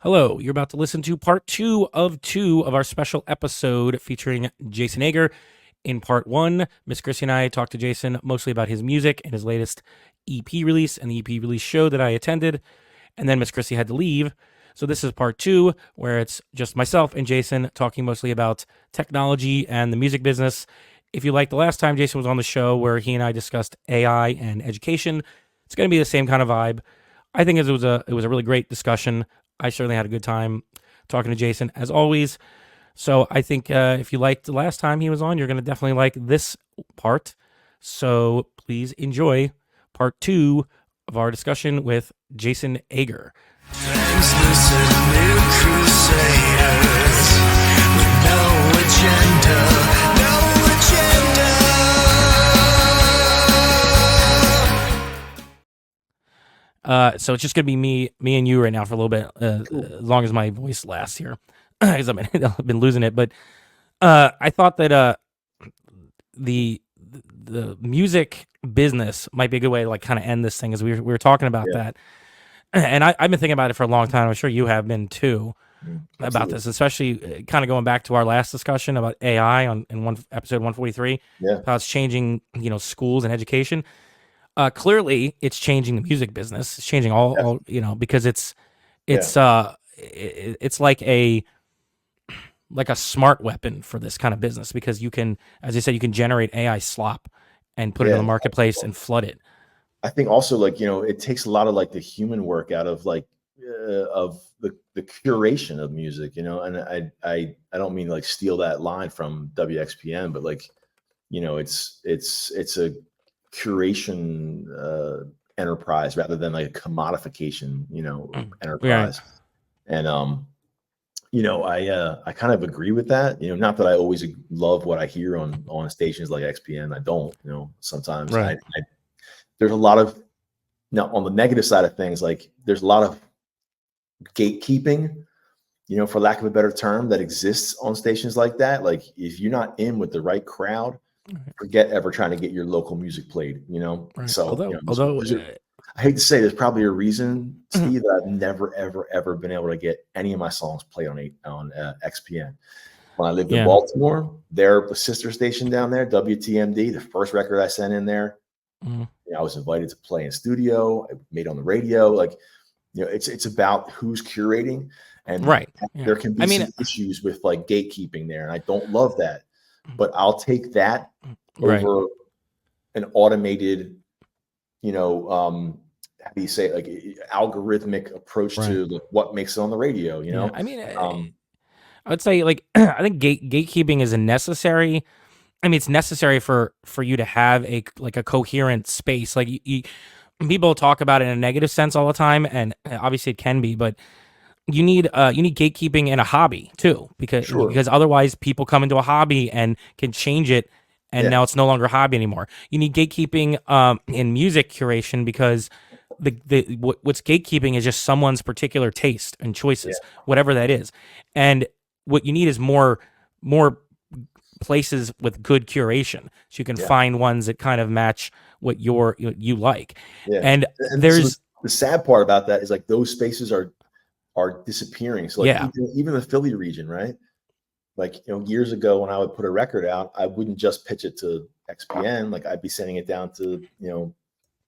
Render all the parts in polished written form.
Hello, you're about to listen to part two of our special episode featuring Jason Ager. In part one, Miss Chrissy and I talked to Jason mostly about his music and his latest EP release and the EP release show that I attended. And then Miss Chrissy had to leave. So this is part two, where it's just myself and Jason talking mostly about technology and the music business. If you liked the last time Jason was on the show where he and I discussed AI and education, it's going to be the same kind of vibe. I think it was a really great discussion. I certainly had a good time talking to Jason, as always. So I think if you liked the last time he was on, you're going to definitely like this part. So please enjoy part two of our discussion with Jason Ager. Translucent new crusaders with no agenda, no agenda. So it's just gonna be me and you right now for a little bit, as long as my voice lasts here, because I've been losing it. But I thought that the music business might be a good way to like kind of end this thing, as we were talking about that. And I've been thinking about it for a long time. I'm sure you have been too about this, especially kind of going back to our last discussion about AI in episode 143. Yeah. How it's changing, schools and education. Clearly, it's changing the music business. It's changing all because it's like a smart weapon for this kind of business, because you can, as I said, you can generate AI slop and put it in the marketplace and flood it. I think also it takes a lot of like the human work out of of the curation of music, and I don't mean to like steal that line from WXPN, but it's a curation enterprise rather than like a commodification, enterprise. And I kind of agree with that. Not that I always love what I hear on stations like XPN. I don't, sometimes there's a lot of, now on the negative side of things, like there's a lot of gatekeeping, for lack of a better term, that exists on stations like that. Like if you're not in with the right crowd, forget ever trying to get your local music played, Right. So although I hate to say there's probably a reason, Steve, that I've never, ever been able to get any of my songs played on XPN. When I lived in Baltimore, the sister station down there, WTMD, the first record I sent in there, I was invited to play in studio. I made on the radio. It's about who's curating, and there can be some issues with like gatekeeping there, and I don't love that. But I'll take that over an automated, how do you say, like algorithmic approach to what makes it on the radio, I would say I think gatekeeping is a necessary. It's necessary for you to have a coherent space. Like people talk about it in a negative sense all the time, and obviously it can be, but you need gatekeeping in a hobby too, because otherwise people come into a hobby and can change it, and now it's no longer a hobby anymore. You need gatekeeping in music curation, because what's gatekeeping is just someone's particular taste and choices, whatever that is. And what you need is more places with good curation, so you can find ones that kind of match what you like. And there's so the sad part about that is like those spaces are disappearing. So even the Philly region, right? Like, years ago when I would put a record out, I wouldn't just pitch it to XPN. Like I'd be sending it down to,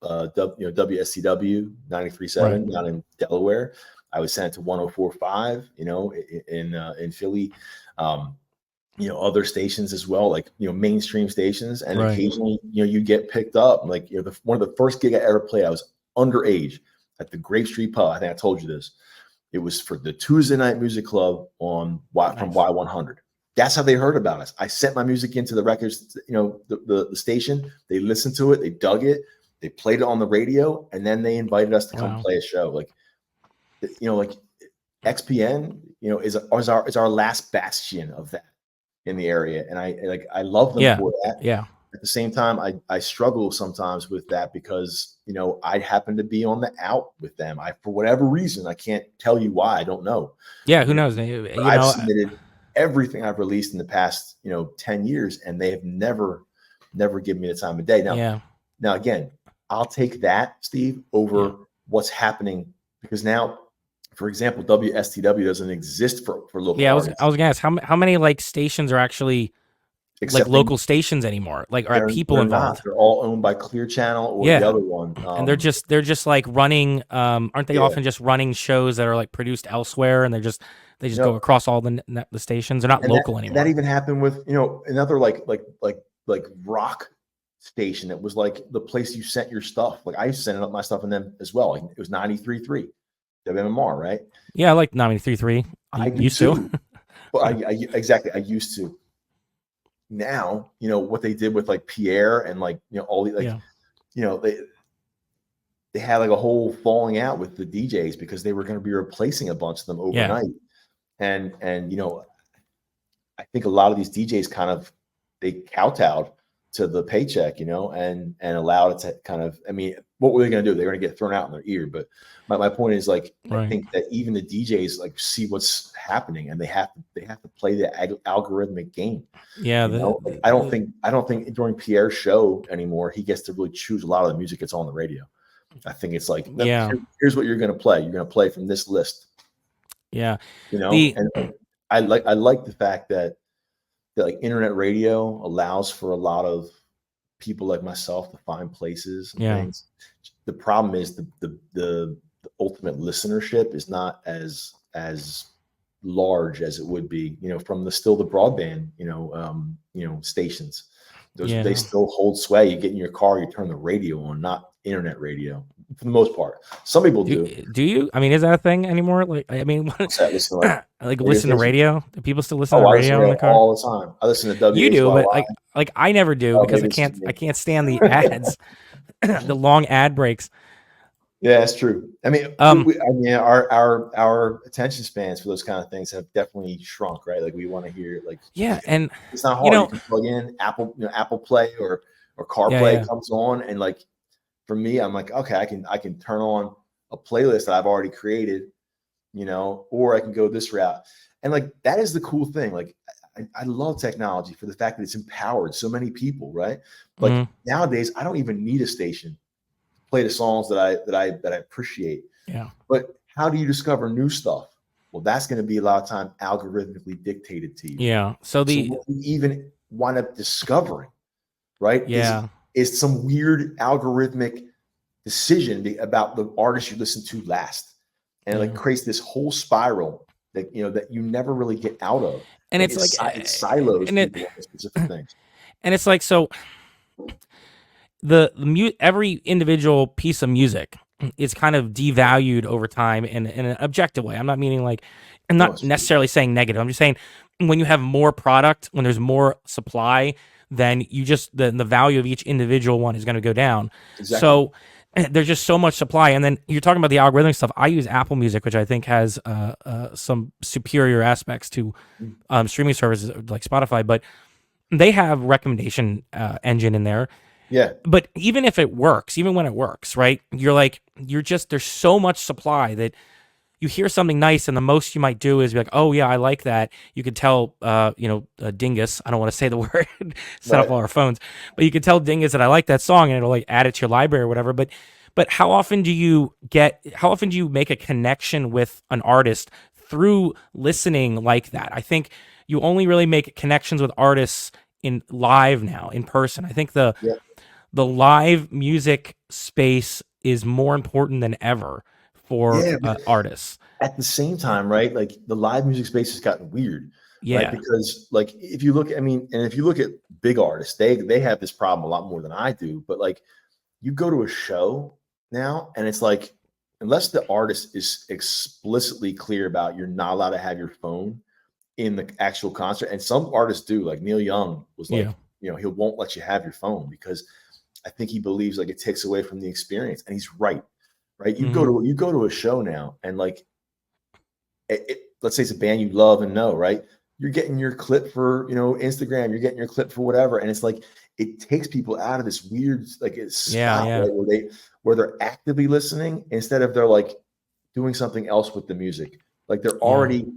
WSCW 93.7 down in Delaware. I would send it to 104.5, in Philly, other stations as well, like, mainstream stations. And occasionally, you get picked up. Like, one of the first gig I ever played, I was underage at the Grape Street Pub. I think I told you this. It was for the Tuesday Night Music Club from Y100. That's how they heard about us. I sent my music into the records, the station. They listened to it. They dug it. They played it on the radio, and then they invited us to come play a show. Like XPN, is our last bastion of that in the area, and I love them for that. Yeah. At the same time, I struggle sometimes with that because, I happen to be on the out with them. For whatever reason, I can't tell you why. I don't know. Yeah, who knows? I've submitted everything I've released in the past, 10 years, and they have never given me the time of day. Now again, I'll take that, Steve, over what's happening, because now For example, WSTW doesn't exist for local Yeah, artists. I was gonna ask how many like stations are actually like local stations anymore? Like, are people they're involved? not. They're all owned by Clear Channel or the other one. And they're just like running. Aren't they Yeah. often just running shows that are like produced elsewhere, and they just go across all the stations? They're not local anymore. And that even happened with another like rock station that was like the place you sent your stuff. Like I used to send up my stuff in them as well. Like, it was 93.3 WMMR, right? Yeah, I like 93.3. I used to. Well, I exactly. I used to. Now, what they did with like Pierre and like, all the like, they had like a whole falling out with the DJs because they were going to be replacing a bunch of them overnight. And I think a lot of these DJs they kowtowed to the paycheck, and allowed it to kind of, I mean, what were they going to do? They're going to get thrown out in their ear. But my point is, like, I think that even the DJs like see what's happening, and they have to play the algorithmic game. Yeah. I don't think during Pierre's show anymore, he gets to really choose a lot of the music that's on the radio. I think it's like, here's what you're going to play. You're going to play from this list. Yeah. And I like the fact that like internet radio allows for a lot of people like myself to find places and things. The problem is the ultimate listenership is not as large as it would be, from the broadband, stations. They still hold sway. You get in your car, you turn the radio on, not internet radio for the most part. Some people do. Do you? I mean, is that a thing anymore? Like, I mean, listen to radio? Do people still listen to radio in the car all the time? I listen to W. You do, but like I never do because I can't stand the ads, the long ad breaks. Yeah, that's true. I mean, our attention spans for those kind of things have definitely shrunk, right? Like we want to hear, like, and it's not hard. You can plug in Apple Play or CarPlay comes on, and like for me, I'm like, okay, I can turn on a playlist that I've already created, or I can go this route, and like that is the cool thing. Like I love technology for the fact that it's empowered so many people, right? Like nowadays, I don't even need a station play the songs that I appreciate. Yeah. But how do you discover new stuff? Well, that's going to be a lot of time algorithmically dictated to you. Yeah. So what you even wind up discovering, right? Yeah. Is some weird algorithmic decision about the artist you listen to last. And it like creates this whole spiral that that you never really get out of. And like it's like it silos people on specific things. And it's like, so every individual piece of music is kind of devalued over time in an objective way. I'm not meaning like, I'm not necessarily saying negative. I'm just saying when you have more product, when there's more supply, then you just, the value of each individual one is going to go down. Exactly. So there's just so much supply. And then you're talking about the algorithmic stuff. I use Apple Music, which I think has some superior aspects to streaming services like Spotify, but they have recommendation engine in there. Yeah. But even if it works, even when it works, right? There's so much supply that you hear something nice, and the most you might do is be like, oh yeah, I like that. You could tell, Dingus, I don't want to say the word, set up all our phones, but you could tell Dingus that I like that song, and it'll like add it to your library or whatever. But how often do you make a connection with an artist through listening like that? I think you only really make connections with artists in live now, in person. I think the live music space is more important than ever for artists. At the same time, right? Like the live music space has gotten weird. Yeah. Right? Because like if you look at big artists, they have this problem a lot more than I do. But like you go to a show now and it's like, unless the artist is explicitly clear about you're not allowed to have your phone in the actual concert. And some artists do, like Neil Young was like, he won't let you have your phone because I think he believes like it takes away from the experience, and he's right. You go to a show now, and like, let's say it's a band you love and know, right? You're getting your clip for Instagram, you're getting your clip for whatever, and it's like it takes people out of this weird spot where they're actively listening instead of they're like doing something else with the music. Like they're already.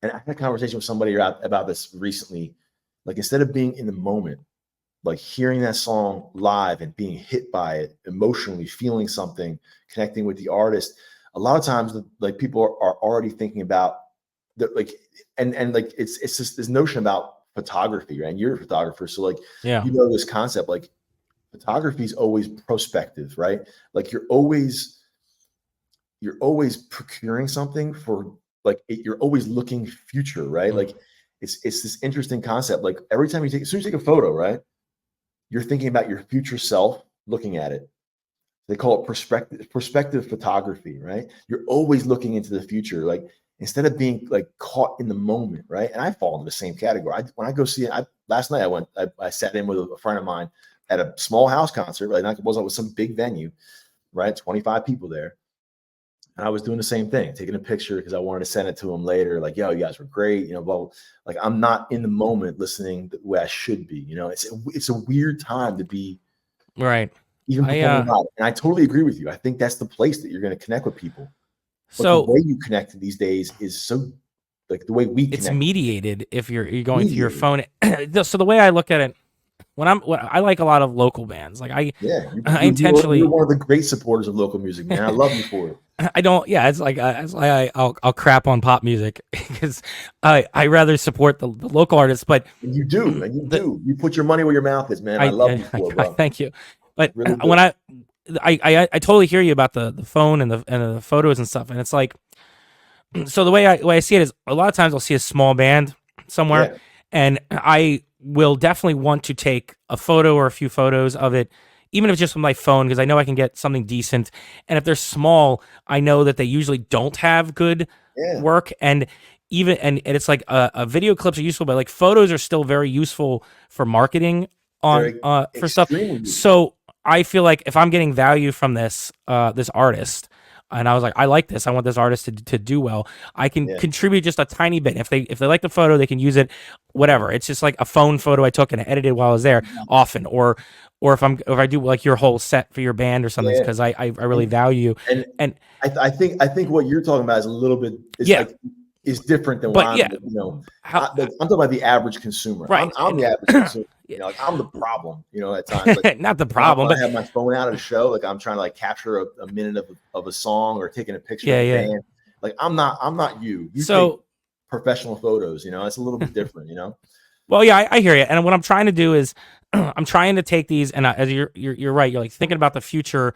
And I had a conversation with somebody about this recently. Like instead of being in the moment, like hearing that song live and being hit by it emotionally, feeling something, connecting with the artist, a lot of times like people are already thinking about like, and like it's just this notion about photography, right? And you're a photographer, so like Yeah. you know this concept, like photography is always prospective, right? Like you're always procuring something for like you're always looking future, right? Like it's this interesting concept. Like every time as soon as you take a photo, right, you're thinking about your future self looking at it. They call it perspective photography, right? You're always looking into the future, like instead of being like caught in the moment, right? And I fall in the same category. When I go see it, last night I sat in with a friend of mine at a small house concert, right? It was some big venue, right? 25 people there. And I was doing the same thing, taking a picture because I wanted to send it to him later. Like, yo, you guys were great, you know, blah, blah. Like I'm not in the moment listening the way I should be. You know, it's a weird time to be right. even performing live. And I totally agree with you. I think that's the place that you're going to connect with people. But So the way you connect these days is so like the way we connect. It's mediated if you're going through your phone. So the way I look at it, when I like a lot of local bands, like I intentionally you're one of the great supporters of local music, man. I love you for it. I don't. Yeah, it's like I'll crap on pop music because I rather support the local artists. But and you do, you put your money where your mouth is, man. I love you for it, bro. Thank you. But really when I totally hear you about the phone and the photos and stuff, and it's like, so the way I see it is a lot of times I'll see a small band somewhere, and I will definitely want to take a photo or a few photos of it, even if it's just with my phone, because I know I can get something decent. And if they're small, I know that they usually don't have good work. And even and it's like a video clips are useful, but like photos are still very useful for marketing on for stuff. So I feel like if I'm getting value from this artist, and I was like, I like this. I want this artist to do well. I can contribute just a tiny bit. If they like the photo, they can use it. Whatever. It's just like a phone photo I took and I edited while I was there. Often, or if I do like your whole set for your band or something, because I really value. And I think what you're talking about is a little bit is different than what I'm talking about the average consumer. Right. I'm the average consumer. You know, like I'm the problem, you know, at times. Like, not the problem, but I have my phone out at a show, like I'm trying to like capture a minute of a song or taking a picture of a band. Like I'm not you. You take professional photos, you know, it's a little bit different, you know. Well, yeah, I hear you. And what I'm trying to do is I'm trying to take these, and as you're right, you're like thinking about the future,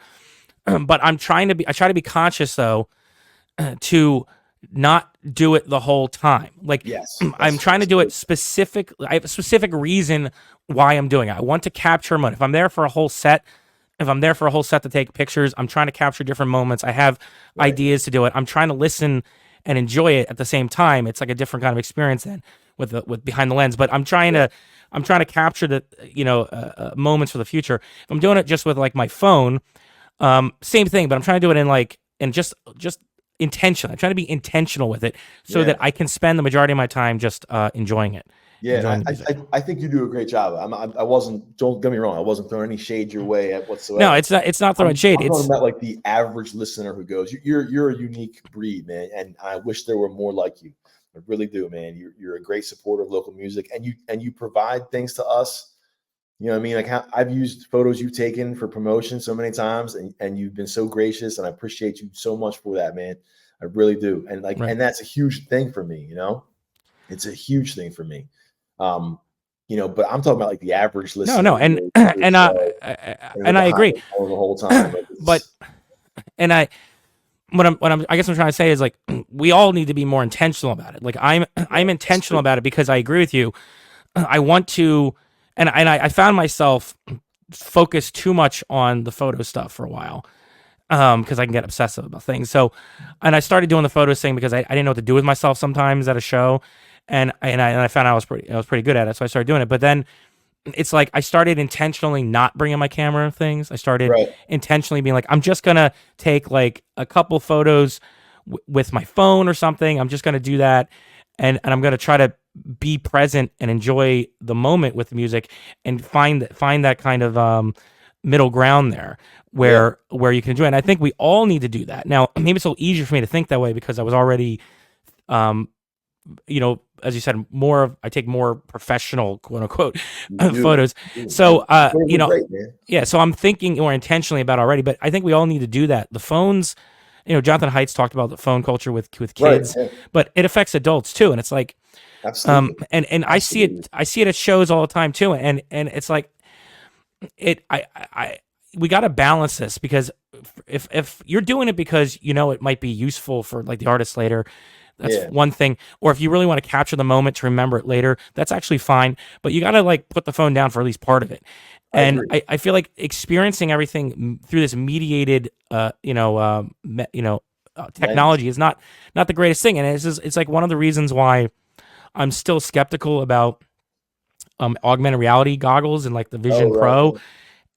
but I try to be conscious though to not do it the whole time. Like I'm trying to do it specific. I have a specific reason why I'm doing it. I want to capture a moment. If I'm there for a whole set to take pictures, I'm trying to capture different moments. I have ideas to do it. I'm trying to listen and enjoy it at the same time. It's like a different kind of experience than with behind the lens. But I'm trying to capture the moments for the future. If I'm doing it just with like my phone, same thing. But I'm trying to do it in just intentional. I'm trying to be intentional with it so that I can spend the majority of my time just enjoying it. Yeah, I think you do a great job. I wasn't. Don't get me wrong. I wasn't throwing any shade your way whatsoever. No, it's not throwing shade. I'm talking about like the average listener who goes, "You're a unique breed, man," and I wish there were more like you. I really do, man. You're a great supporter of local music, and you provide things to us. You know what I mean? Like I've used photos you've taken for promotion so many times, and you've been so gracious, and I appreciate you so much for that, man. I really do. And and that's a huge thing for me, you know? It's a huge thing for me. You know, but I'm talking about like the average listener. No, and I agree the whole time. But I guess I'm trying to say is like we all need to be more intentional about it. Like I'm intentional about it because I agree with you. I want to, and I found myself focused too much on the photo stuff for a while. Because I can get obsessive about things. So, and I started doing the photos thing because I didn't know what to do with myself sometimes at a show, and I found I was pretty good at it. So I started doing it. But then it's like I started intentionally not bringing my camera and things. I started intentionally being like, I'm just gonna take like a couple photos with my phone or something. I'm just gonna do that, and I'm gonna try to be present and enjoy the moment with the music and find that kind of middle ground there where you can enjoy it. And I think we all need to do that. Now, maybe it's a little easier for me to think that way because I was already, as you said, I take more professional, quote unquote, photos. So, so I'm thinking more intentionally about it already, but I think we all need to do that. The phones, Jonathan Haidt talked about the phone culture with Right. kids, Yeah, but it affects adults too. And it's like, absolutely. and Absolutely. I see it at shows all the time too. And it's like we got to balance this, because if you're doing it because it might be useful for like the artist later, that's Yeah. one thing. Or if you really want to capture the moment to remember it later, that's actually fine. But you got to like put the phone down for at least part of it. I And agree. I feel like experiencing everything through this mediated, Lens. technology is not the greatest thing. And it's like one of the reasons why I'm still skeptical about augmented reality goggles and like the Oh, Vision right. Pro, Yeah.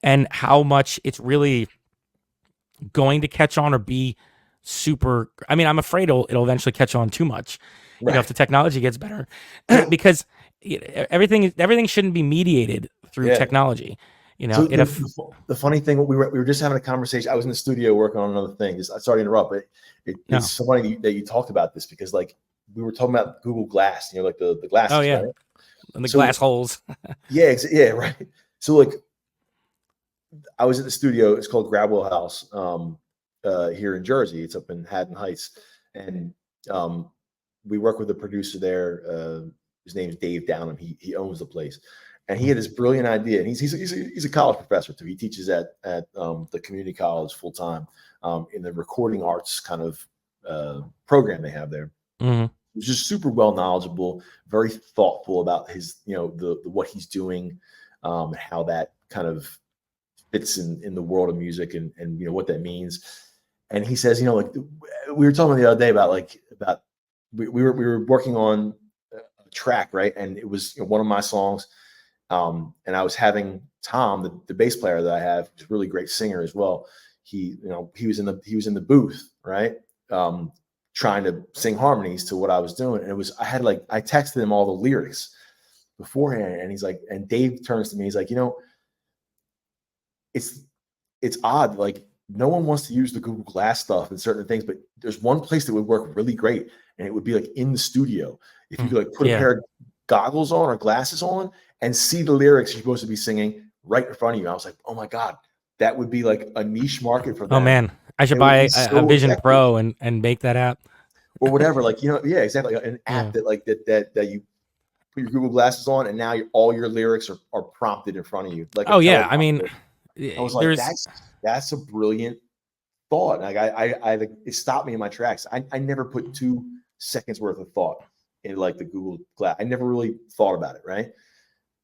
and how much it's really going to catch on or be super. I mean, I'm afraid it'll eventually catch on too much, if Right. the technology gets better, because everything shouldn't be mediated through Yeah. technology. So It the funny thing, we were just having a conversation. I was in the studio working on another thing. Sorry to interrupt, but no. it's so funny that you talked about this, because like we were talking about Google Glass, like the glasses, Oh yeah, right? and the So glass holes. yeah, yeah, right. So like I was at the studio. It's called Grabwell House here in Jersey. It's up in Haddon Heights, and we work with a producer there. His name is Dave Downham. He owns the place, and he had this brilliant idea. And he's a college professor too. He teaches at the community college full time in the recording arts kind of program they have there. Hmm. He's just super well knowledgeable, very thoughtful about his the what he's doing, how that kind of fits in the world of music, and what that means. And he says, like we were talking the other day about we were working on a track, right? And it was one of my songs. And I was having Tom, the bass player that I have, who's a really great singer as well. He was in the booth, right? Trying to sing harmonies to what I was doing. And I texted him all the lyrics beforehand, and he's like, and Dave turns to me, he's like, it's odd. Like no one wants to use the Google Glass stuff and certain things, but there's one place that would work really great, and it would be like in the studio. If you could like put a Yeah. pair of goggles on or glasses on and see the lyrics you're supposed to be singing right in front of you. I was like, oh my God, that would be like a niche market for them. Oh man, I should It would buy be a so Vision effective. Pro and make that app. Or whatever. Like, yeah, exactly. An app Yeah. that you put your Google glasses on, and now all your lyrics are prompted in front of you. Like Oh yeah, I mean, I was like, that's a brilliant thought. Like it stopped me in my tracks. I never put 2 seconds worth of thought in like the Google Glass. I never really thought about it, right?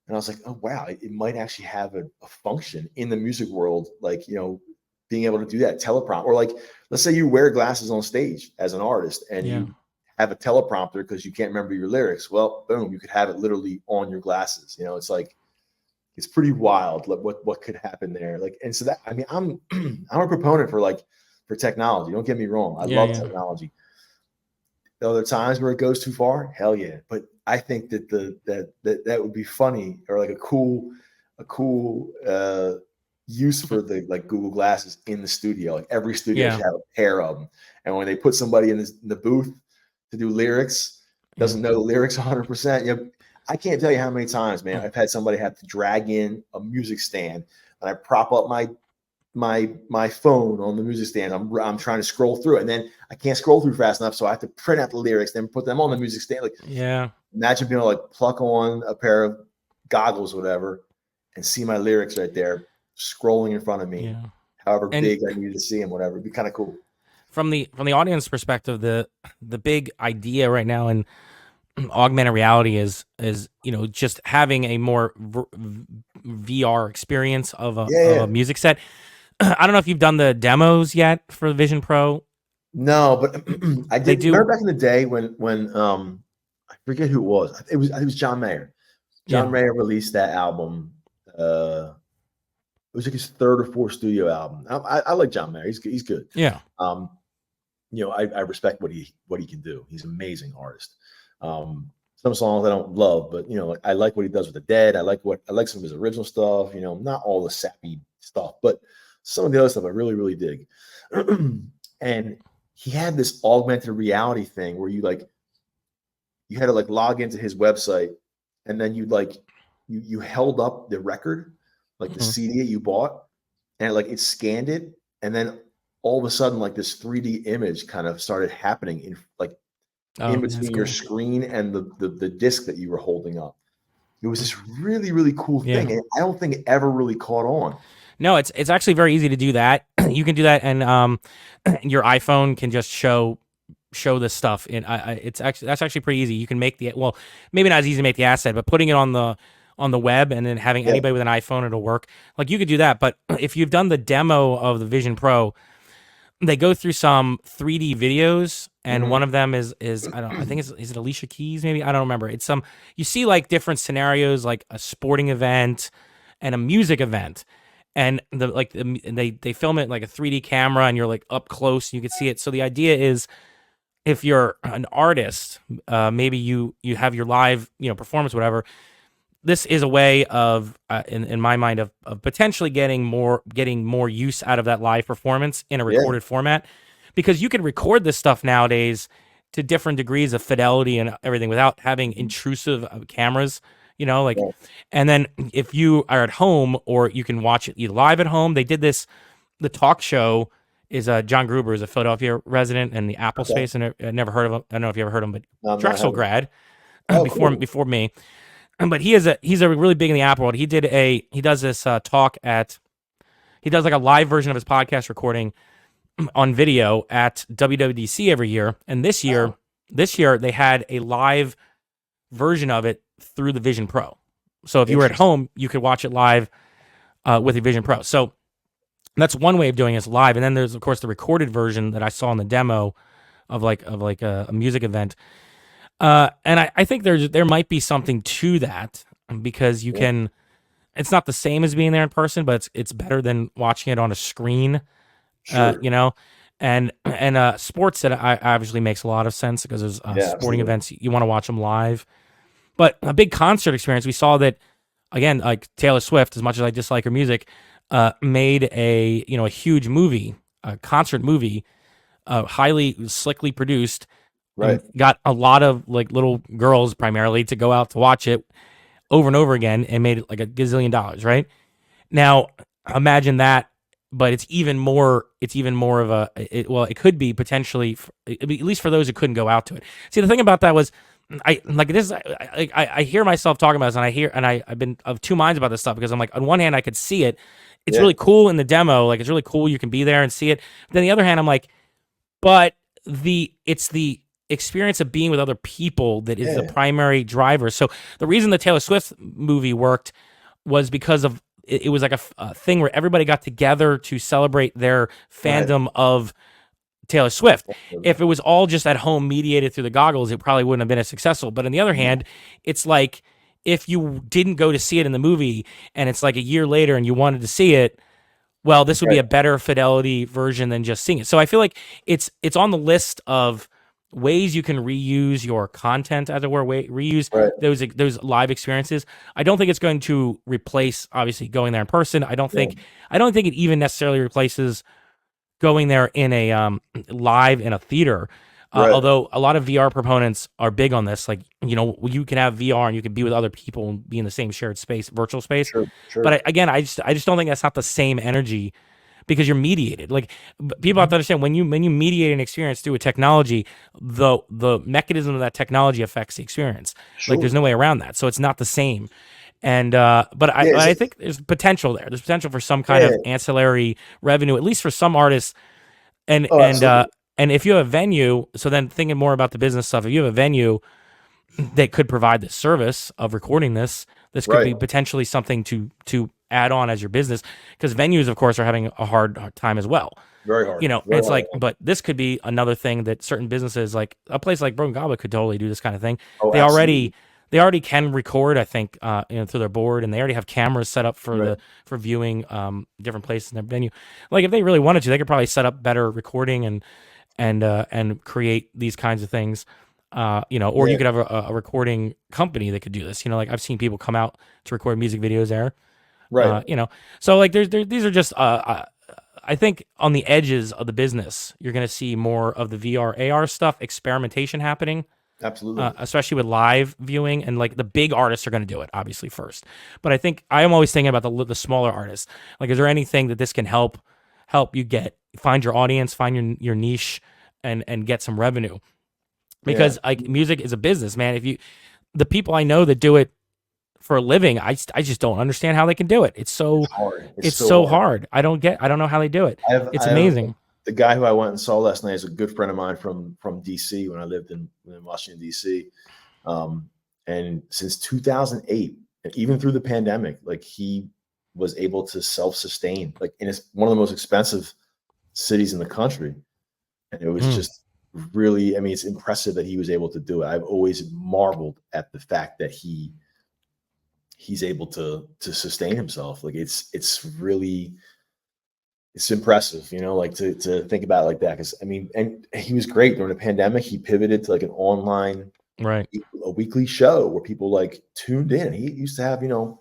And I was like, oh wow, it might actually have a function in the music world, like being able to do that teleprompt. Or like, let's say you wear glasses on stage as an artist, and you have a teleprompter because you can't remember your lyrics. Well, boom, you could have it literally on your glasses. It's like, it's pretty wild what could happen there. Like, and so that, I mean, I'm a proponent for technology. Don't get me wrong. I love technology. There are other times where it goes too far. Hell yeah. But I think that that would be funny, or like a cool use for the like Google glasses in the studio. Like every studio should have a pair of them. And when they put somebody in the booth to do lyrics, doesn't know the lyrics 100%. I can't tell you how many times, man, I've had somebody have to drag in a music stand, and I prop up my phone on the music stand. I'm trying to scroll through it, and then I can't scroll through fast enough, so I have to print out the lyrics, then put them on the music stand. Like, imagine being able to like pluck on a pair of goggles or whatever and see my lyrics right there scrolling in front of me, however big I need to see them, whatever. It'd be kind of cool. From the audience perspective, the big idea right now in augmented reality is just having a more VR experience of a music set. I don't know if you've done the demos yet for the Vision Pro. No, but I did. Remember back in the day when I forget who it was. It was John Mayer. John Mayer released that album. It was like his 3rd or 4th studio album. I like John Mayer. He's good. Yeah. I respect what he can do. He's an amazing artist. Some songs I don't love, but I like what he does with the Dead. I like some of his original stuff. Not all the sappy stuff, but some of the other stuff I really, really dig. And he had this augmented reality thing where you had to like log into his website, and then you held up the record, like the CD that you bought, and it scanned it, and then all of a sudden, like this 3D image kind of started happening in Oh, that's between your cool. screen and the disc that you were holding up. It was this really, really cool thing. And I don't think it ever really caught on. No, it's actually very easy to do that. You can do that, and your iPhone can just show this stuff. And that's actually pretty easy. You can make maybe not as easy to make the asset, but putting it on the web and then having anybody with an iPhone, it'll work. Like you could do that. But if you've done the demo of the Vision Pro, they go through some 3D videos, and one of them is I think is it Alicia Keys, maybe, I don't remember. It's you see like different scenarios, like a sporting event and a music event, and they film it like a 3D camera, and you're like up close, and you can see it. So the idea is, if you're an artist, maybe you have your live performance, whatever. This is a way of, in my mind, of potentially getting more use out of that live performance in a recorded format, because you can record this stuff nowadays to different degrees of fidelity and everything without having intrusive cameras, and then if you are at home, or you can watch it live at home. They did this, the talk show is John Gruber is a Philadelphia resident in the Apple space, and I never heard of him. I don't know if you ever heard of him, but Drexel grad before me. But he's a really big in the Apple world. He does this talk he does like a live version of his podcast recording on video at WWDC every year. And this year they had a live version of it through the Vision Pro. So if you were at home, you could watch it live with the Vision Pro. So that's one way of doing it, live. And then there's of course the recorded version that I saw in the demo of a music event. And I think there might be something to that, because you can. It's not the same as being there in person, but it's better than watching it on a screen. Sure. And sports that obviously makes a lot of sense, because there's sporting events you want to watch them live. But a big concert experience, we saw that again, like Taylor Swift, as much as I dislike her music, made a huge movie, a concert movie, highly slickly produced. Right. Got a lot of like little girls primarily to go out to watch it over and over again, and made it like $1 gazillion, right? Now imagine that, but it's even more of it could be potentially, at least for those who couldn't go out to it. See, the thing about that was, I hear myself talking about this, and I've been of two minds about this stuff, because I'm like, on one hand I could see it. It's really cool in the demo. Like, it's really cool. You can be there and see it. But then the other hand, I'm like, but it's the experience of being with other people that is the primary driver. So the reason the Taylor Swift movie worked was because of it was like a thing where everybody got together to celebrate their fandom of Taylor Swift. If it was all just at home mediated through the goggles, it probably wouldn't have been as successful. But on the other hand, it's like, if you didn't go to see it in the movie and it's like a year later and you wanted to see it, well, this would be a better fidelity version than just seeing it. So I feel like it's on the list of ways you can reuse your content, as it were, reuse those live experiences. I don't think it's going to replace, obviously, going there in person. I don't think it even necessarily replaces going there in a live in a theater. Although a lot of VR proponents are big on this, like, you can have VR and you can be with other people and be in the same shared space, virtual space. Sure. But I just don't think that's not the same energy, because you're mediated. Like, people have to understand, when you mediate an experience through a technology, the mechanism of that technology affects the experience. Like, there's no way around that. So it's not the same. And but I think there's potential there. There's potential for some kind of ancillary revenue, at least for some artists. And if you have a venue, so then thinking more about the business stuff, if you have a venue that could provide the service of recording this could be potentially something to add on as your business, because venues, of course, are having a hard time as well. Very hard. It's like, but this could be another thing that certain businesses, like a place like Broken Goblet, could totally do this kind of thing. They already can record, I think, through their board, and they already have cameras set up for viewing different places in their venue. Like, if they really wanted to, they could probably set up better recording and create these kinds of things. Or you could have a recording company that could do this. Like, I've seen people come out to record music videos there. Right. So like these are just I think on the edges of the business, you're going to see more of the VR AR stuff, experimentation happening. Absolutely. Especially with live viewing, and like the big artists are going to do it obviously first. But I think I am always thinking about the smaller artists. Like, is there anything that this can help you get find your audience, find your niche, and get some revenue. Because like music is a business, man. The people I know that do it for a living, I just don't understand how they can do it. It's so hard. It's so hard. I don't know how they do it. It's amazing. The guy who I went and saw last night is a good friend of mine from DC when I lived in Washington DC, and since 2008, even through the pandemic, like he was able to self-sustain, like, and it's one of the most expensive cities in the country, and it was just really, I mean, it's impressive that he was able to do it. I've always marveled at the fact that he's able to sustain himself. Like it's really, it's impressive, you know, like to think about it like that. Because I mean, and he was great during the pandemic. He pivoted to like an online, a weekly show where people like tuned in. He used to have, you know,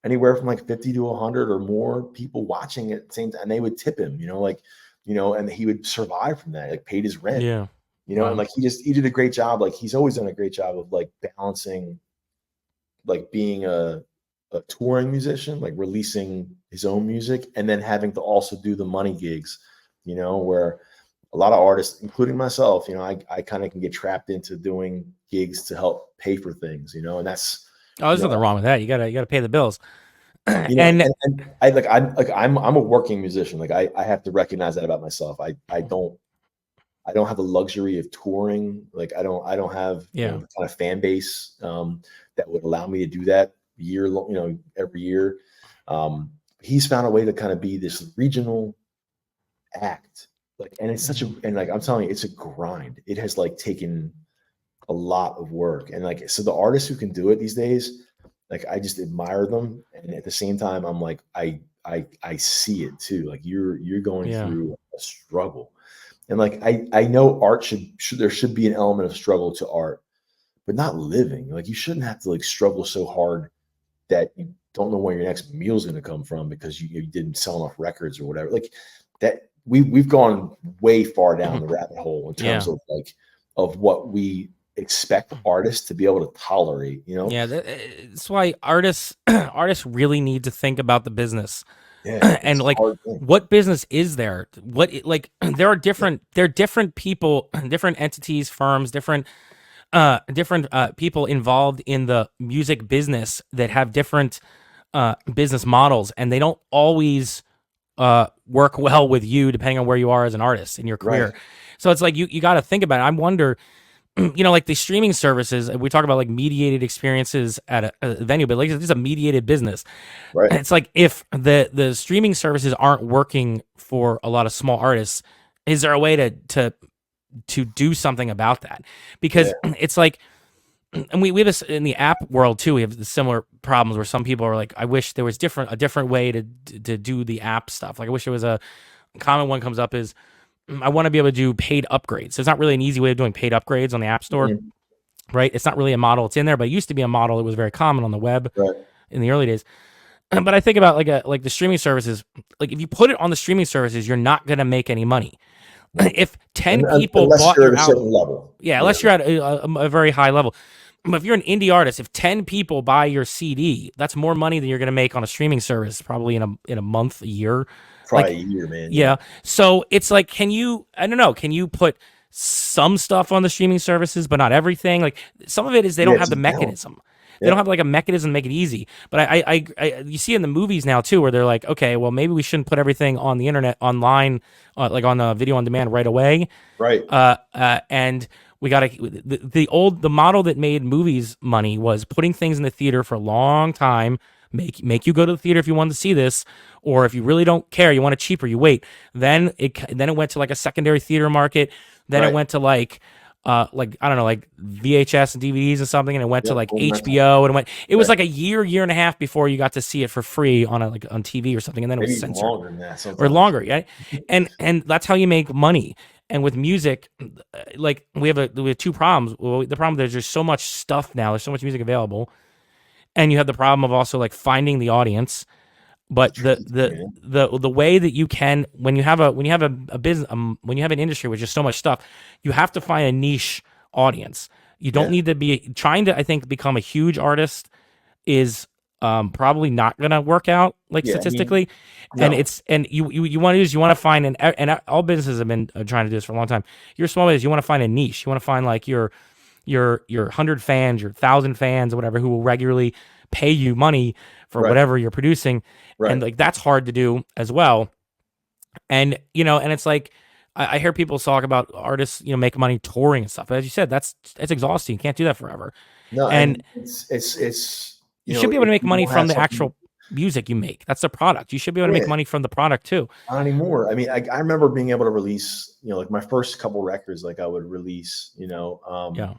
anywhere from like 50 to 100 or more people watching at the same time, and they would tip him, you know, like, you know, and he would survive from that, like paid his rent, you know, and like he did a great job. Like he's always done a great job of like balancing, like being a touring musician, like releasing his own music, and then having to also do the money gigs, you know, where a lot of artists, including myself, you know, I kind of can get trapped into doing gigs to help pay for things, you know, and that's, there's nothing wrong with that. You gotta pay the bills. You know, and I'm a working musician. Like I have to recognize that about myself. I don't have the luxury of touring. Like I don't have you know, the kind of fan base that would allow me to do that every year. He's found a way to kind of be this regional act. Like, and it's and like I'm telling you, it's a grind. It has like taken a lot of work, and like, so the artists who can do it these days, like I just admire them, and at the same time, I'm like, I see it too. Like you're going through a struggle, and like I know art there should be an element of struggle to art, but not living. Like you shouldn't have to like struggle so hard that you don't know where your next meal is going to come from because you didn't sell enough records or whatever. Like that, we've gone way far down the rabbit hole in terms of like of what we expect artists to be able to tolerate, you know? Yeah, that's why artists really need to think about the business. And like, what business is there? There are different people, different entities, firms, different people involved in the music business that have different business models, and they don't always work well with you depending on where you are as an artist in your career. Right. So it's like you got to think about it. I wonder, you know, like the streaming services, we talk about like mediated experiences at a venue, but like this is a mediated business. Right. It's like if the streaming services aren't working for a lot of small artists, is there a way to do something about that? Because it's like, and we have this in the app world too. We have similar problems where some people are like, I wish there was a different way to do the app stuff. Like I wish there was a common one comes up is, I want to be able to do paid upgrades. So it's not really an easy way of doing paid upgrades on the App Store, right? It's not really a model. It's in there, but it used to be a model that was very common on the web in the early days. But I think about like the streaming services. Like if you put it on the streaming services, you're not going to make any money. If 10 people bought your album, level. Unless you're at a very high level. But if you're an indie artist, if 10 people buy your CD, that's more money than you're going to make on a streaming service, probably in a month, a year. Probably a year, man. Yeah. So it's like, can you put some stuff on the streaming services, but not everything? Like some of it is they don't have the mechanism. They don't have like a mechanism to make it easy. But I you see in the movies now too, where they're like, okay, well maybe we shouldn't put everything on the internet online, like on the video on demand right away. Right. And we got to the model that made movies money was putting things in the theater for a long time. Make you go to the theater if you want to see this, or if you really don't care, you want it cheaper, you wait. Then it went to like a secondary theater market. Then it went to like I don't know, like VHS and DVDs and something, and it went to like HBO, and it was like a year and a half before you got to see it for free on on TV or something, and then it was censored longer than that, or longer, yeah. And that's how you make money. And with music, like we have two problems. Well, the problem there's just so much stuff now. There's so much music available. And you have the problem of also like finding the audience, but the way that you can when you have a business when you have an industry with just so much stuff, you have to find a niche audience. You don't need to be trying to, I think, become a huge artist is probably not gonna work out like Yeah, I mean, statistically. no. And you want to find and all businesses have been trying to do this for a long time. Your small business, you want to find a niche. You want to find like your 100 fans, your 1,000 fans, or whatever, who will regularly pay you money for Right. whatever you're producing, Right. and like that's hard to do as well. And and it's like I hear people talk about artists, make money touring and stuff. But as you said, that's exhausting. You can't do that forever. No, And it's you should be able to make if you money don't from have the something- actual music you make. That's the product. You should be able to make Yeah. money from the product too. Not anymore. I mean, I remember being able to release, like my first couple records, like I would release, Yeah.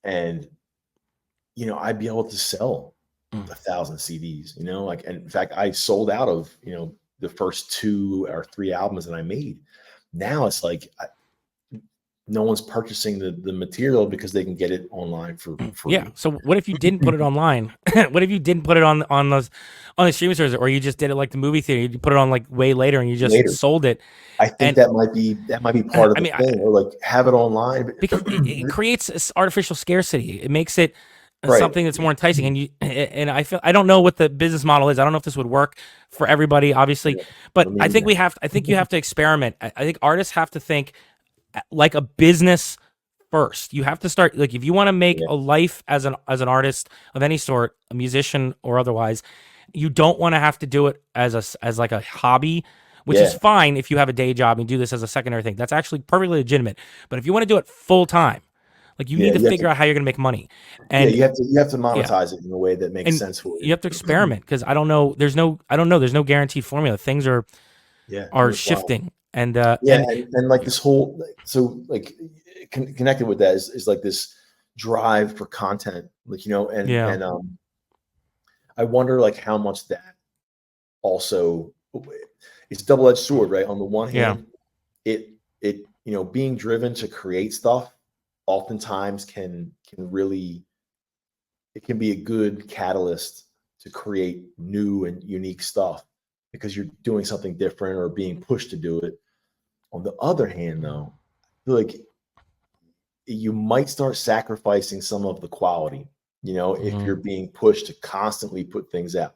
and I'd be able to sell Mm. 1,000 CDs, and in fact, I sold out of, the first 2 or 3 albums that I made. Now it's like no one's purchasing the material because they can get it online for free. Yeah. So what if you didn't put it online? What if you didn't put it on the streaming service, or you just did it like the movie theater? You put it on like way later, and you just sold it. I think that might be part of the thing, or like have it online because it creates this artificial scarcity. It makes it Right. something that's more enticing. And I don't know what the business model is. I don't know if this would work for everybody, obviously, Yeah. but Me I think neither. I think you have to experiment. I think artists have to think like a business first. You have to start, like, if you want to make Yeah. a life as an artist of any sort, a musician or otherwise, you don't want to have to do it as like a hobby, which is Yeah. fine if you have a day job and do this as a secondary thing. That's actually perfectly legitimate. But if you want to do it full time, like, you Yeah, need to you have figure to- out how you're going to make money. And you have to monetize it in a way that makes and sense for you. you have to experiment, because I don't know. There's no guaranteed formula. Things are Yeah, it's wild. shifting. And and like this whole, so like connected with that is like this drive for content, like, and Yeah. and I wonder like how much that also, it's a double-edged sword, right? On the one hand, it being driven to create stuff oftentimes can really, it can be a good catalyst to create new and unique stuff because you're doing something different or being pushed to do it. On the other hand, though, I feel like you might start sacrificing some of the quality, if Mhm. you're being pushed to constantly put things out.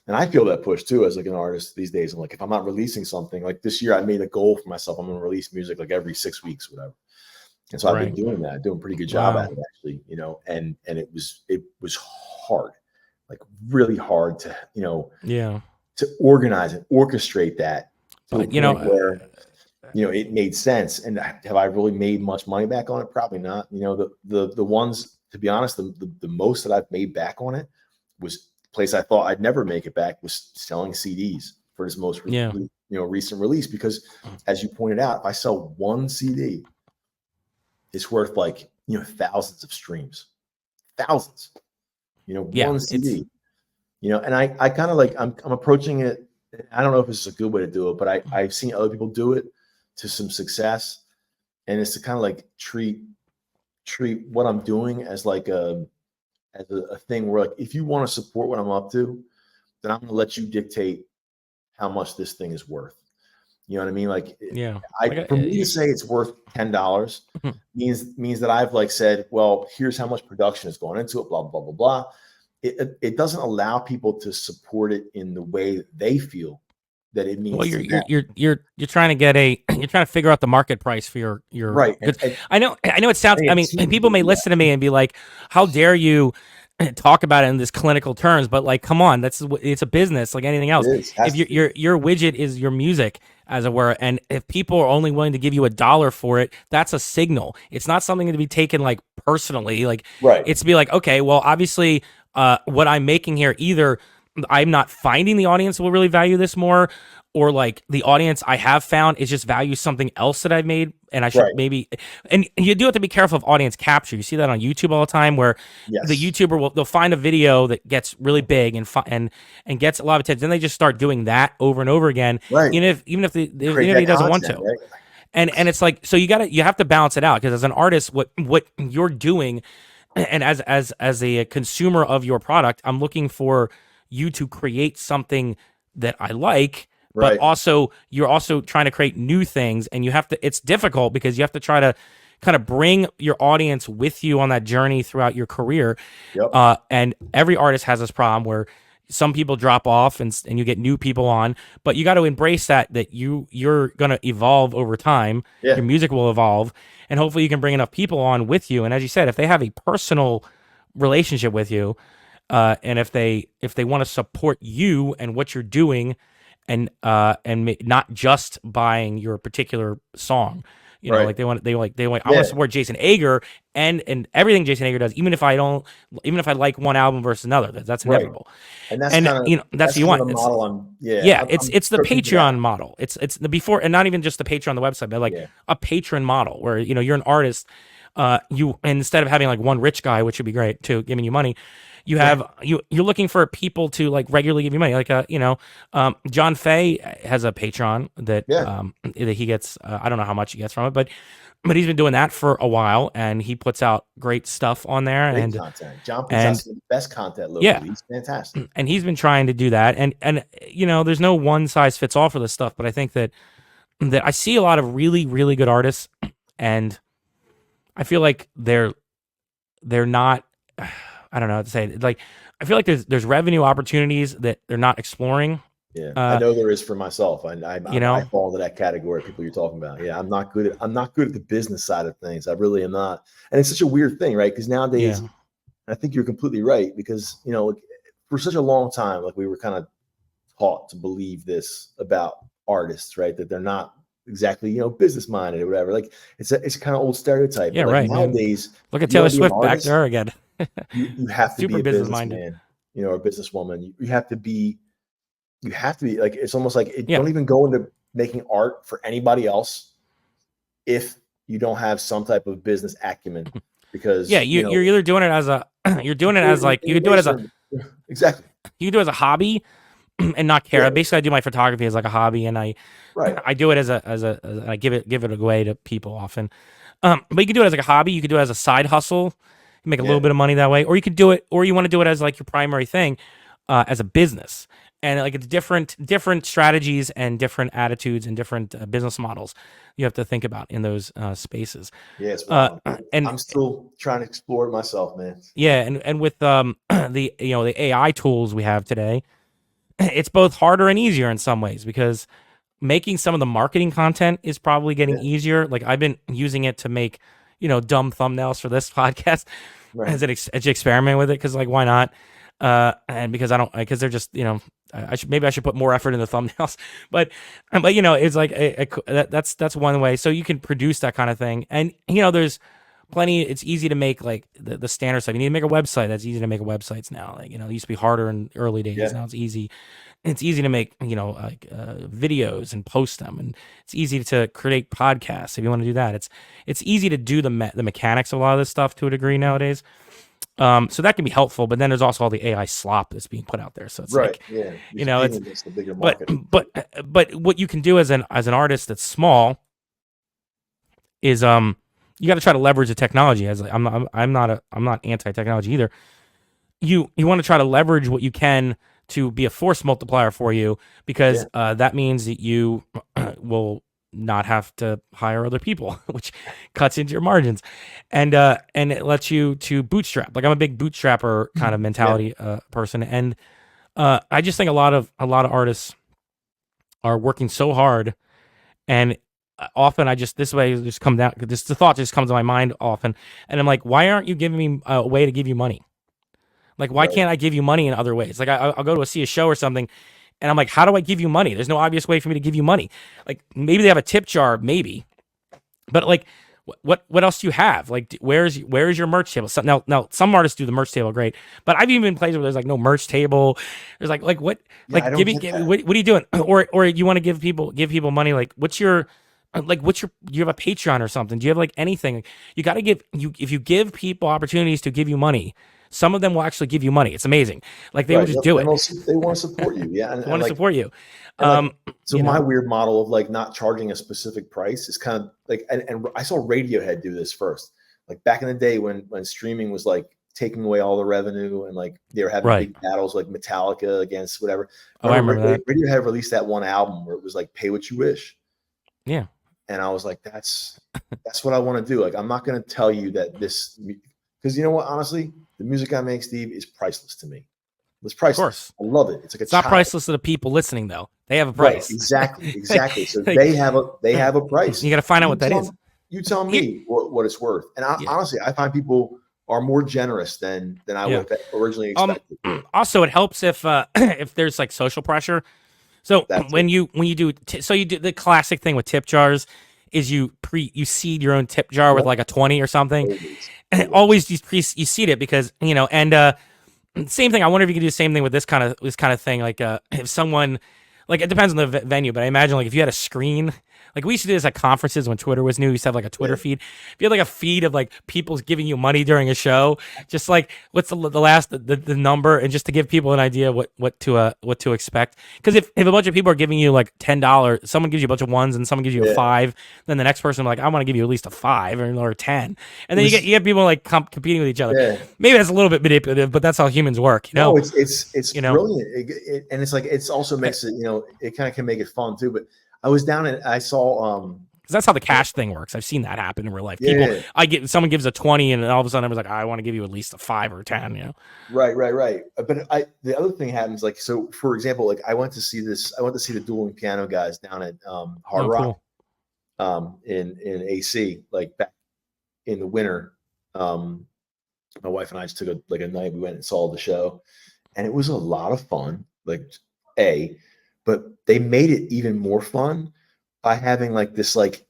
And I feel that push too as like an artist these days. I'm like, if I'm not releasing something, like this year, I made a goal for myself. I'm going to release music like every 6 weeks, whatever. And so I've Right. been doing that, doing a pretty good job Wow. at it, actually, and it was hard, like really hard to, Yeah. to organize and orchestrate that to But, a point where, it made sense. And have I really made much money back on it? Probably not. The ones, to be honest, the most that I've made back on it was the place I thought I'd never make it back, was selling CDs for this most Yeah. recent release. Because as you pointed out, if I sell one CD, it's worth like, thousands of streams, thousands, Yeah, one CD, and I kind of like, I'm approaching it. I don't know if this is a good way to do it, but I've seen other people do it to some success. And it's to kind of like treat what I'm doing as like a thing where, like, if you want to support what I'm up to, then I'm going to let you dictate how much this thing is worth. You know what I mean? Like, Yeah. for me to say it's worth $10 Mhm. means that I've like said, well, here's how much production is going into it, blah, blah, blah, blah. It doesn't allow people to support it in the way that they feel that it means. Well, to them. you're trying to get you're trying to figure out the market price for your Right. goods. And I know it sounds. I I mean, assume people may you do listen to me and be like, "How dare you talk about it in this clinical terms?" But like, come on, it's a business like anything else. It is, has If to be. your widget is your music, as it were, and if people are only willing to give you $1 for it, that's a signal. It's not something to be taken like personally. Like, Right. it's to be like, okay, well, obviously, what I'm making here, either I'm not finding the audience will really value this more, or like the audience I have found is just value something else that I've made, and I should Right. maybe. And you do have to be careful of audience capture. You see that on YouTube all the time, where Yes. the YouTuber they'll find a video that gets really big and gets a lot of attention. Then they just start doing that over and over again, Right. even if Create he that doesn't want to. content, right? And it's like, so you have to balance it out, because as an artist, what you're doing, and as a consumer of your product, I'm looking for you to create something that I like, Right. but also you're also trying to create new things, and you have to. It's difficult because you have to try to kind of bring your audience with you on that journey throughout your career. Yep. And every artist has this problem where some people drop off and you get new people on, but you got to embrace that you're going to evolve over time. Yeah. Your music will evolve, and hopefully you can bring enough people on with you. And as you said, if they have a personal relationship with you, and if they want to support you and what you're doing, and not just buying your particular song, you know, Right. like I want to support Jason Ager and everything Jason Ager does, even if I like one album versus another. That's Right. inevitable. And that's kind of, you know, that's what you want. the model I'm, it's the pushing to Patreon that. model. It's the before, and not even just the Patreon on the website, but like a patron model where, you know, you're an artist. You, instead of having like one rich guy, which would be great too, giving you money, you have you're looking for people to like regularly give you money. Like you know, John Fay has a Patreon that that he gets. I don't know how much he gets from it, but he's been doing that for a while, and he puts out great stuff on there. Great and content. John puts out some of the best content locally. Yeah. He's fantastic. And he's been trying to do that. And you know, there's no one size fits all for this stuff, but I think that I see a lot of really, really good artists, and I feel like they're not, I don't know how to say it. Like, I feel like there's revenue opportunities that they're not exploring. Yeah, I know there is for myself. I fall into that category of people you're talking about. Yeah, I'm not good at the business side of things. I really am not. And it's such a weird thing, right? Because nowadays, I think you're completely right. Because, you know, for such a long time, like we were kind of taught to believe this about artists, right? That they're not exactly, you know, business minded or whatever. Like it's kind of old stereotype. Yeah, but like right. Nowadays, look at Taylor Swift back there again. you have to Super be a business minded, businessman, you know, or a businesswoman. You have to be like, it's almost like don't even go into making art for anybody else if you don't have some type of business acumen, because you're either doing it as a you could do it as a exactly, you can do it as a hobby and not care. Basically, I do my photography as like a hobby, and I do it as I give it away to people often. But you can do it as like a hobby. You could do it as a side hustle, make a little bit of money that way, or you could do it, or you want to do it as like your primary thing, as a business. And like it's different strategies and different attitudes and different business models you have to think about in those spaces. Yes, and I'm still trying to explore it myself, man. Yeah, and with the the AI tools we have today, it's both harder and easier in some ways, because making some of the marketing content is probably getting easier. Like I've been using it to make, you know, dumb thumbnails for this podcast as an experiment with it, because like why not? And because they're just, you know, I should put more effort in the thumbnails, but you know, it's like that's one way. So you can produce that kind of thing, and you know, there's plenty. It's easy to make like the standard stuff. You need to make a website. That's easy to make websites now. Like, you know, it used to be harder in early days. Now it's easy. It's easy to make, you know, like videos and post them, and it's easy to create podcasts if you want to do that. It's easy to do the mechanics of a lot of this stuff to a degree nowadays. So that can be helpful, but then there's also all the AI slop that's being put out there. So it's you know, it's the bigger market. But what you can do as an artist that's small is you got to try to leverage the technology. As I'm not anti-technology either. You want to try to leverage what you can to be a force multiplier for you, because that means that you will not have to hire other people, which cuts into your margins, and it lets you to bootstrap. Like I'm a big bootstrapper kind of mentality person, and I just think a lot of artists are working so hard, and often the thought just comes to my mind often, and I'm like, why aren't you giving me a way to give you money? Like, why can't I give you money in other ways? Like I'll go to see a show or something, and I'm like, how do I give you money? There's no obvious way for me to give you money. Like maybe they have a tip jar, maybe, but like, what else do you have? Like, where's your merch table? So, now some artists do the merch table great, but I've even been in places where there's like no merch table. There's like what? Like what are you doing? Or you want to give people money? Like do you have a Patreon or something? Do you have like anything? You got to if you give people opportunities to give you money, some of them will actually give you money. It's amazing. Like they will just do it. They want to support you. Yeah. They want to support you. So my weird model of like not charging a specific price is kind of like, and I saw Radiohead do this first, like back in the day when streaming was like taking away all the revenue, and like they were having big battles like Metallica against whatever. I remember that. Radiohead released that one album where it was like pay what you wish. Yeah. and I was like, that's what I want to do. Like, I'm not going to tell you that this, because you know what? Honestly, the music I make, Steve, is priceless to me. It's priceless. Of course. I love it. It's like it's not priceless to the people listening, though. They have a price. Right, exactly. So they have a price. You got to find out what that is. You tell me what it's worth. And honestly, I find people are more generous than I would have originally expected. Also, it helps if there's like social pressure. So when you do you do the classic thing with tip jars is you seed your own tip jar with like a 20 or something. Always you seed it because same thing. I wonder if you could do the same thing with this kind of thing. Like if someone, like, it depends on the venue, but I imagine like if you had a screen, like we used to do this at conferences when Twitter was new. We used to have like a Twitter feed. If you had like a feed of like people giving you money during a show, just like what's the number, and just to give people an idea what to expect. Because if a bunch of people are giving you like $10, someone gives you a bunch of ones and someone gives you a 5, then the next person like, I want to give you at least a 5 or 10, and then you get people like competing with each other. Yeah. Maybe that's a little bit manipulative, but that's how humans work. You know, it's brilliant, and it's like it's also makes it it kind of can make it fun too. But I was down and I saw because that's how the cash thing works. I've seen that happen in real life. People, someone gives a 20, and all of a sudden everyone's like, I want to give you at least a 5 or 10. You know, right. But the other thing happens, like, so for example, like I went to see the dueling piano guys down at Hard Rock, in AC, like back in the winter. My wife and I just took a night. We went and saw the show, and it was a lot of fun. Like, but they made it even more fun by having like this like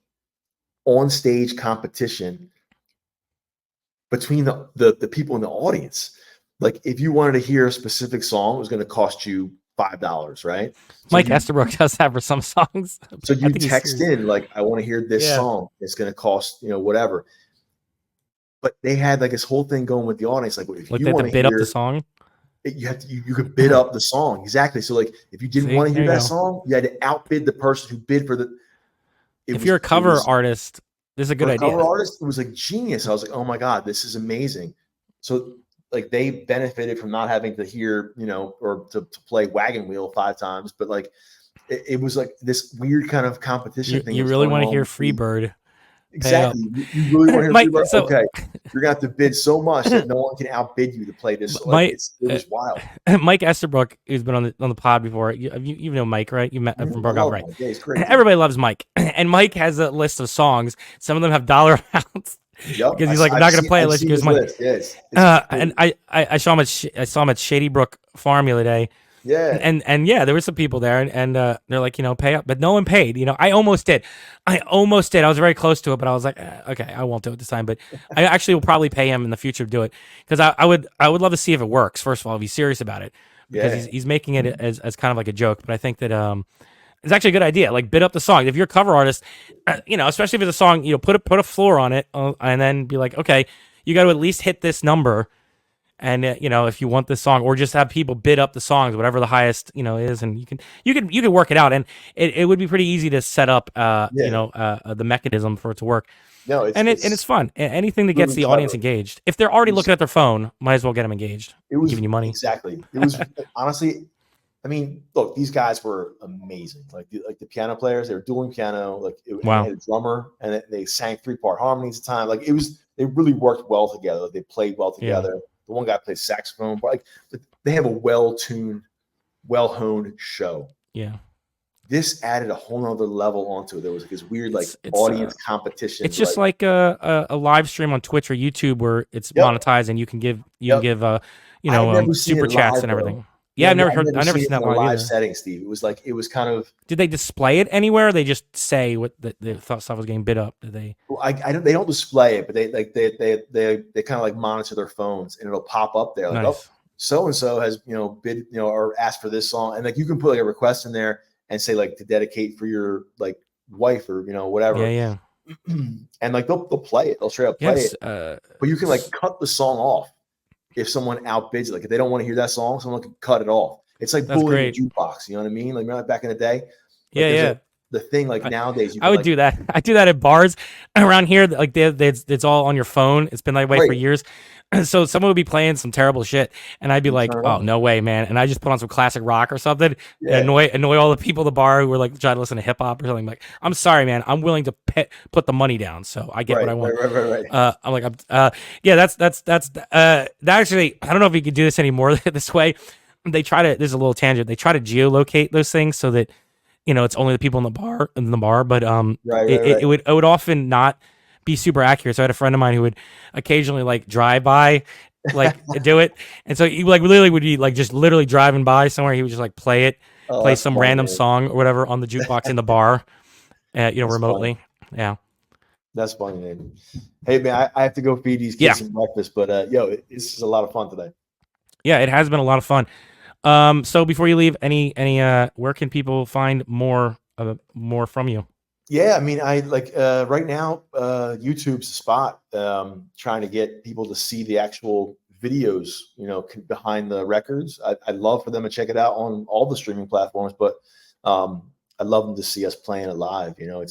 on stage competition between the people in the audience. Like, if you wanted to hear a specific song, it was going to cost you $5, right? So Mike Estabrook does that for some songs. So you text in like, I want to hear this song. It's going to cost whatever. But they had like this whole thing going with the audience. Like, if you want to bid up the song, you could bid up the song. Exactly. So like, if you didn't want to hear that song, you had to outbid the person who bid for the. If you're a cover artist, this is a good idea. Cover artist, it was like genius. I was like, oh my God, this is amazing. So like, they benefited from not having to hear, or to play Wagon Wheel 5 times, but like it was like this weird kind of competition thing. You really want to hear Freebird. Exactly. You really want to hear Freebird? Okay. You're going to have to bid so much that no one can outbid you to play this. Like, it was wild. Mike Estabrook, who's been on the pod before. You know Mike, right? You met from Burgoff, right? Yeah, he's great. Everybody loves Mike. And Mike has a list of songs. Some of them have dollar amounts. Yep. Because he's like, I'm not going to play unless he gives money. Yes. And I saw him at Shady Brook Farm the other day. Yeah. And there were some people there, and they're like, pay up, but no one paid. I almost did. I was very close to it, but I was like, okay, I won't do it this time. But I actually will probably pay him in the future to do it, because I would love to see if it works. First of all, if he's serious about it, because he's making it as kind of like a joke. But I think that it's actually a good idea. Like, bid up the song. If you're a cover artist, especially if it's a song, put a floor on it, and then be like, okay, you got to at least hit this number. And if you want this song, or just have people bid up the songs, whatever the highest is, and you can work it out, and it would be pretty easy to set up the mechanism for it to work. No, it's fun. Anything that gets the audience engaged. If they're already looking at their phone, might as well get them engaged. It was giving you money. Exactly. It was honestly. I mean, look, these guys were amazing. Like the piano players, they were dueling piano. Like, wow. They had a drummer, and they sang 3-part harmonies at a time. Like, they really worked well together. Like, they played well together. Yeah. The one guy plays saxophone, but like they have a well-tuned, well-honed show. Yeah. This added a whole nother level onto it. There was like this weird audience competition. It's just like a live stream on Twitch or YouTube where it's monetized, and you can give super chats and everything. Yeah, I've never seen that live setting, Steve. It was kind of. Did they display it anywhere? Or they just say what they thought stuff was getting bid up. Did they? Well, they don't display it, but they kind of like monitor their phones, and it'll pop up there like, nice. Oh, so and so has bid or asked for this song, and like you can put like a request in there and say like to dedicate for your like wife or whatever. Yeah. And like they'll play it. They'll straight up play it. But you can like cut the song off. If someone outbids it, like if they don't want to hear that song, someone can cut it off. It's like bullying a jukebox. You know what I mean? Like, remember back in the day? Yeah. the thing. Like nowadays, you I would do that. I do that at bars around here. Like it's all on your phone. It's been that way for years. So someone would be playing some terrible shit, and I'd be like, "Oh, no way, man!" And I just put on some classic rock or something, and annoy all the people at the bar who were like trying to listen to hip hop or something. Like, I'm sorry, man. I'm willing to put the money down, so I get what I want. Right. I'm like, yeah, that's actually. I don't know if you could do this anymore this way. They try to. There's a little tangent. They try to geolocate those things so that it's only the people in the bar. But it would often not be super accurate. So I had a friend of mine who would occasionally like drive by, like do it, and so he like literally would be like just literally driving by somewhere. He would just like play some random song or whatever on the jukebox in the bar, remotely. Funny. Yeah, that's funny, man. Hey, man, I have to go feed these kids some breakfast, but this is a lot of fun today. Yeah, it has been a lot of fun. So before you leave, any where can people find more from you? Yeah, I mean, I like right now, YouTube's the spot. Trying to get people to see the actual videos, behind the records. I'd love for them to check it out on all the streaming platforms, but I'd love them to see us playing it live. You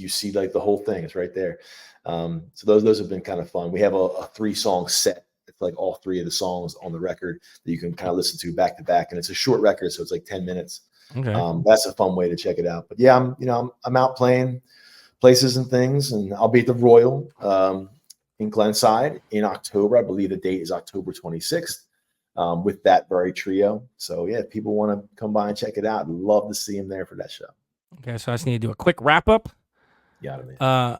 see like the whole thing is right there. So those have been kind of fun. We have a 3-song set. It's like all 3 of the songs on the record that you can kind of listen to back to back, and it's a short record, so it's like 10 minutes. Okay. That's a fun way to check it out. But yeah, I'm out playing places and things, and I'll be at the Royal in Glenside in October. I believe the date is October 26th with that very trio. So yeah, if people want to come by and check it out, I'd love to see them there for that show. Okay, so I just need to do a quick wrap up. Got it, man.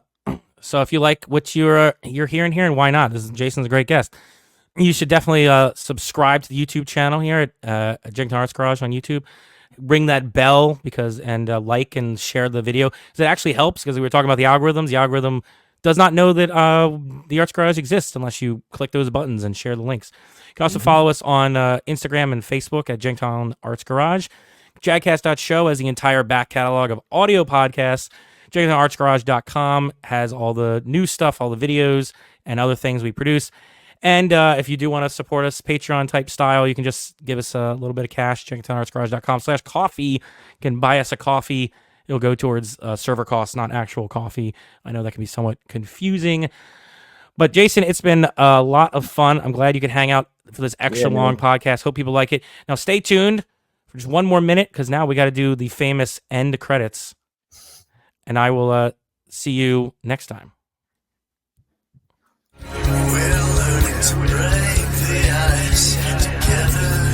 So if you like what you're hearing here, and why not? Jason's a great guest. You should definitely subscribe to the YouTube channel here at Janktown Arts Garage on YouTube. Ring that bell and like and share the video. Because it actually helps, because we were talking about the algorithms. The algorithm does not know that the Arts Garage exists unless you click those buttons and share the links. You can also follow us on Instagram and Facebook at Janktown Arts Garage. Jagcast.show has the entire back catalog of audio podcasts. JanktownArtsGarage.com has all the new stuff, all the videos, and other things we produce. And if you do want to support us Patreon type style, you can just give us a little bit of cash. JanktownArtsGarage.com/coffee. You can buy us a coffee. It'll go towards server costs, not actual coffee. I know that can be somewhat confusing. But Jason, it's been a lot of fun. I'm glad you could hang out for this extra long podcast. Hope people like it. Now stay tuned for just one more minute, because now we got to do the famous end credits. And I will see you next time. We're learning to break the ice together.